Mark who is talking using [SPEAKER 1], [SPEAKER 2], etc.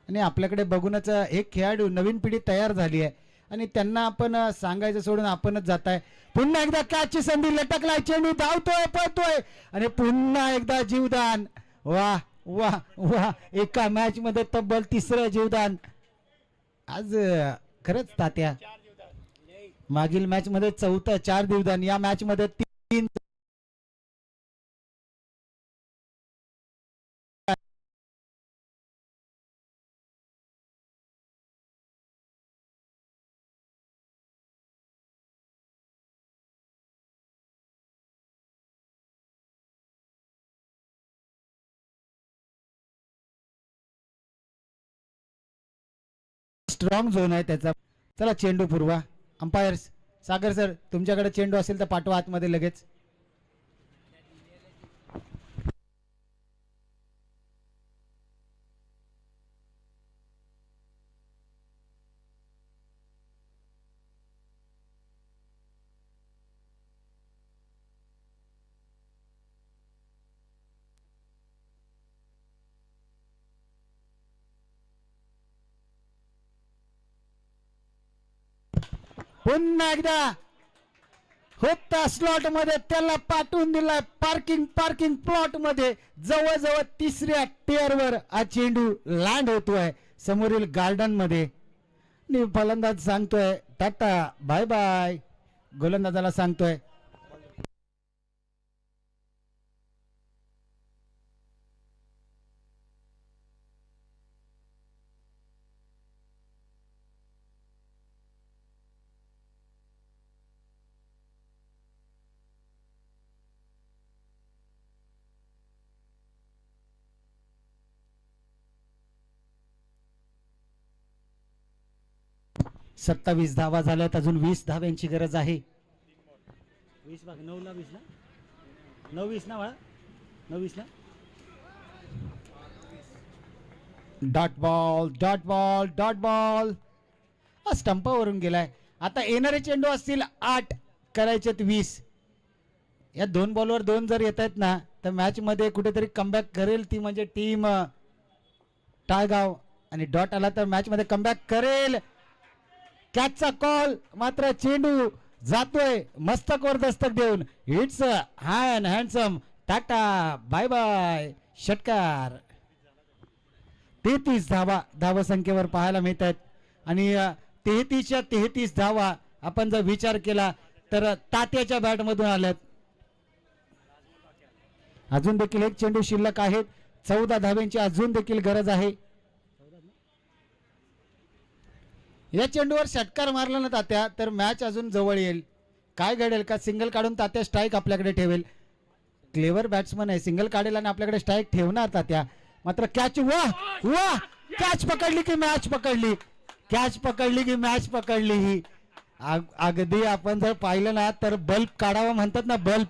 [SPEAKER 1] आणि आपल्याकडे बघूनच एक खेळाडू नवीन पिढी तयार झाली आहे आणि त्यांना आपण सांगायचं सोडून आपणच जात आहे. पुन्हा एकदा कॅचची संधी, लटकलाय चेंडू, धावतोय पळतोय आणि पुन्हा एकदा जीवदान. वा वा वा, एका मॅच मध्ये तब्बल तिसरं जीवदान. आज खरंच तात्या मागील मॅच मध्ये चौथं, 4 जीवदान, या मॅच मध्ये 3. स्ट्रॉंग झोन आहे त्याचा. चला चेंडू पुरवा. अंपायर्स, सागर सर तुमच्याकडे चेंडू असेल तर पाठवा आतमध्ये लगेच. पुन्हा एकदा होता स्लॉट मध्ये, त्याला पाठवून दिलाय पार्किंग प्लॉट मध्ये. जवळजवळ तिसऱ्या टिअर वर हा चेंडू लँड होतोय समोरील गार्डन मध्ये. फलंदाज सांगतोय टाटा बाय बाय, गोलंदाजाला सांगतोय. सत्तावीस धावा झाल्यात, अजून 20 धाव्यांची गरज आहे. 20 बघ, 9 ला 20 ना, 9 20 ना बाळा, 9 20 ना. Dot ball dot ball dot ball, स्टंपावरून गेलाय. आता येणारे चेंडू असतील 8, करायचे 20. या 2 बॉलवर 2 जर येत आहेत ना तर मॅच मध्ये कुठेतरी कमबॅक करेल ती म्हणजे टीम टाळगाव. आणि डॉट आला तर मॅच मध्ये कमबॅक करेल. कॅचचा कॉल, मात्र चेंडू जातोय मस्तकवर दस्तक देऊन. It's handsome, tata bye bye, षटकार. 33 धावा धावसंख्येवर पाहायला मिळत आहेत. आणि 33च्या 33 धावा आपण जर विचार केला तर तात्याच्या बॅट मधून आल्यात. अजून देखील एक चेंडू शिल्लक आहेत. 14 धाव्यांची अजून देखील गरज आहे. या चेंडूवर षटकार मारला ना तात्या तर मॅच अजून जवळ येईल. काय घडेल का, सिंगल काढून तात्या स्ट्राईक आपल्याकडे ठेवेल. क्लेवर बॅट्समन आहे, सिंगल काढेल आणि आपल्याकडे स्ट्राईक ठेवणार तात्या. मात्र कॅच, वा वा, कॅच पकडली की मॅच पकडली, कॅच पकडली की मॅच पकडली. ही अगदी आपण जर पाहिलं ना तर बल्ब काढावा म्हणतात ना, बल्ब